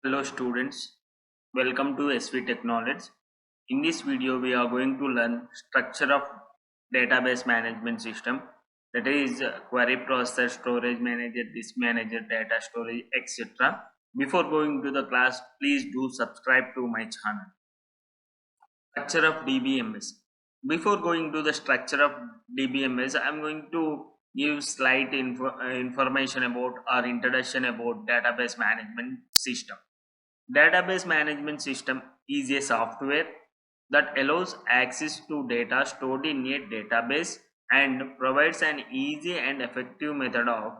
Hello students, welcome to SV Technology. In this video we are going to learn structure of database management system, that is query processor, storage manager, disk manager, data storage, etc. Before going to the class, please do subscribe to my channel. Structure of DBMS. Before going to the structure of DBMS, I am going to give slight information about or introduction about database management system. Database management system is a software that allows access to data stored in a database and provides an easy and effective method of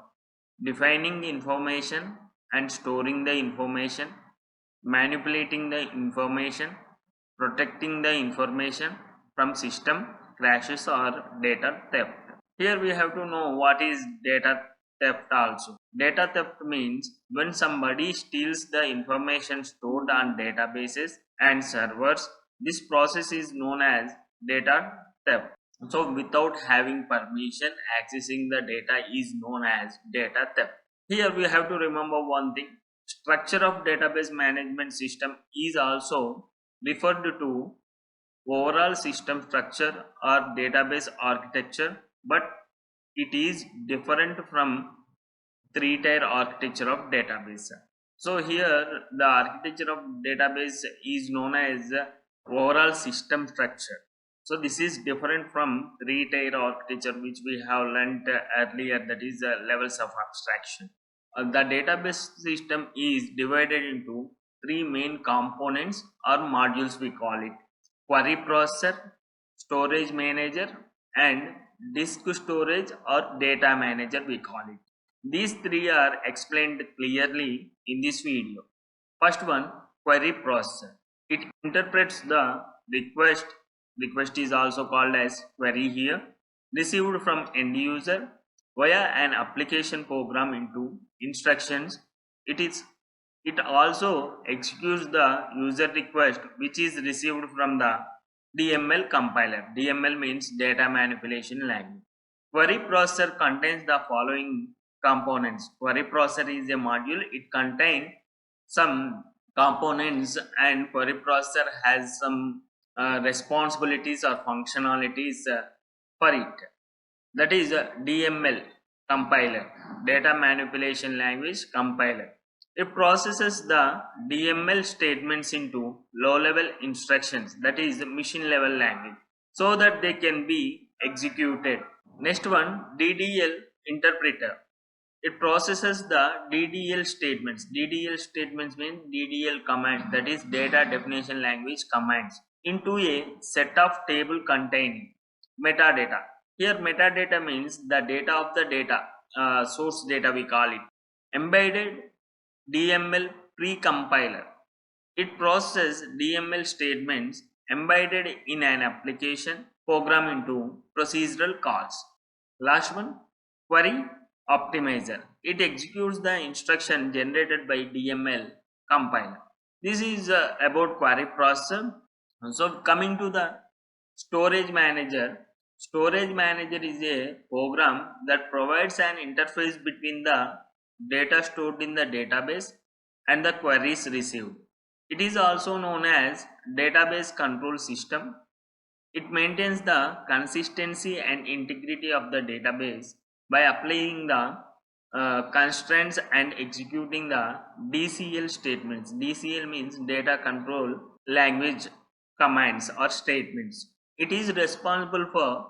defining information and storing the information, manipulating the information, protecting the information from system crashes or data theft. Here we have to know what is data theft also. Data theft means when somebody steals the information stored on databases and servers. This process is known as data theft. So without having permission, accessing the data is known as data theft. Here we have to remember one thing. Structure of database management system is also referred to overall system structure or database architecture, but it is different from three-tier architecture of database. So here the architecture of database is known as overall system structure. So this is different from three-tier architecture which we have learnt earlier, that is levels of abstraction. The database system is divided into three main components or modules, we call it: query processor, storage manager, and disk storage or data manager, we call it. These three are explained clearly in this video. First one, query processor. It interprets the request is also called as query here, received from end user via an application program into instructions. It also executes the user request which is received from the DML compiler. DML means data manipulation language. Query processor contains the following components. Query processor is a module. It contains some components, and query processor has some responsibilities or functionalities for it. That is DML compiler, data manipulation language compiler. It processes the DML statements into low level instructions, that is machine level language, so that they can be executed. Next one, DDL interpreter. It processes the DDL statements. DDL statements means DDL commands, that is data definition language commands, into a set of table containing metadata. Here metadata means the data of the data, source data we call it. Embedded DML pre-compiler. It processes DML statements embedded in an application program into procedural calls. Last one, query optimizer. It executes the instruction generated by DML compiler. This is about query processor. So coming to the storage manager. Storage manager is a program that provides an interface between the data stored in the database and the queries received. It is also known as database control system. It maintains the consistency and integrity of the database by applying the constraints and executing the DCL statements. DCL means data control language commands or statements. It is responsible for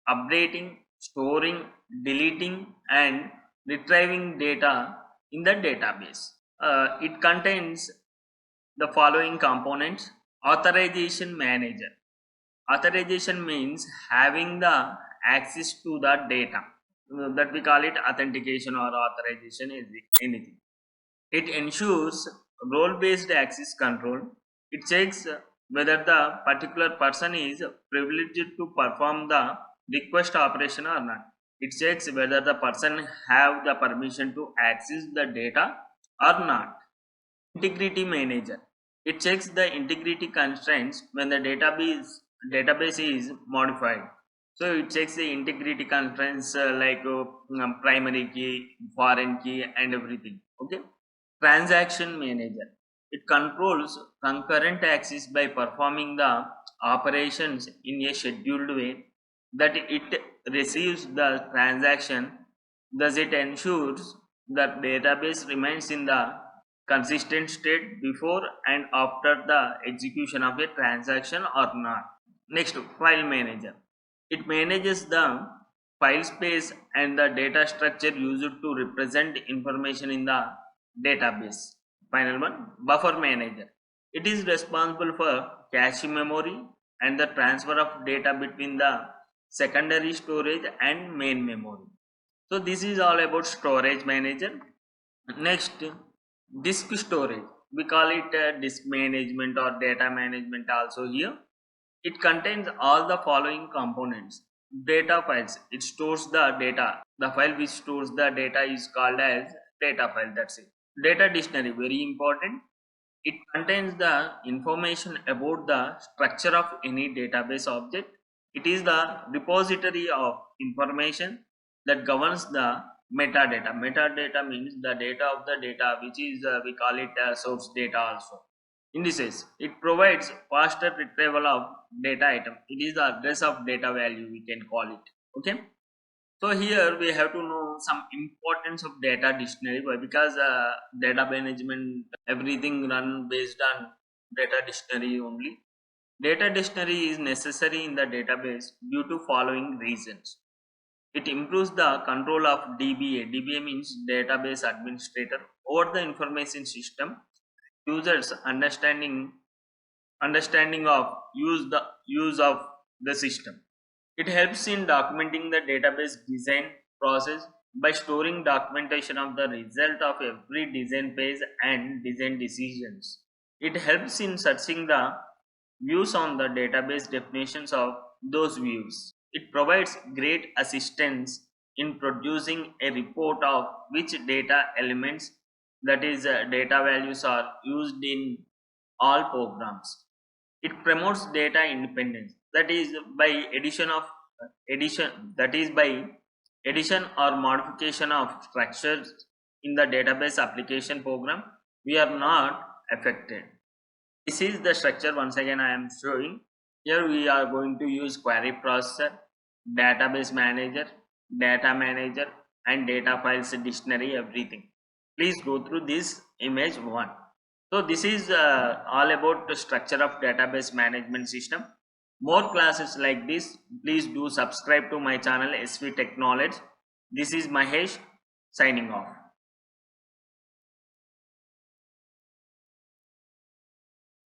updating, storing, deleting, and retrieving data in the database. It contains the following components: authorization manager. Authorization means having the access to the data, that we call it authentication or authorization is anything. It ensures role based access control. It checks whether the particular person is privileged to perform the request operation or not. It checks whether the person have the permission to access the data or not. Integrity manager. It checks the integrity constraints when the database is modified. So it checks the integrity constraints like primary key, foreign key, and everything. Okay. Transaction manager. It controls concurrent access by performing the operations in a scheduled way that it receives the transaction. Thus, it ensures that database remains in the consistent state before and after the execution of a transaction or not. Next, file manager. It manages the file space and the data structure used to represent information in the database. Final one, buffer manager. It is responsible for cache memory and the transfer of data between the secondary storage and main memory. So this is all about storage manager. Next, disk storage. We call it disk management or data management also here. It contains all the following components. Data files. It stores the data. The file which stores the data is called as data file. That's it. Data dictionary. Very important. It contains the information about the structure of any database object. It is the repository of information that governs the metadata. Metadata means the data of the data, which is we call it source data also. Indices. It provides faster retrieval of data item. It is the address of data value, we can call it. Okay. So here we have to know some importance of data dictionary, because data management, everything run based on data dictionary only. Data dictionary is necessary in the database due to following reasons. It improves the control of DBA. DBA means database administrator over the information system. Users understanding of use of the system. It helps in documenting the database design process by storing documentation of the result of every design phase and design decisions. It helps in searching the views on the database definitions of those views. It provides great assistance in producing a report of which data elements, that is data values, are used in all programs. It promotes data independence, that is by addition or modification of structures in the database application program, we are not affected. This is the structure. Once again I am showing. Here we are going to use query processor, database manager, data manager, and data files dictionary, everything. Please go through this image one. So this is all about the structure of database management system. More classes like this, please do subscribe to my channel SV Tech Knowledge. This is Mahesh signing off.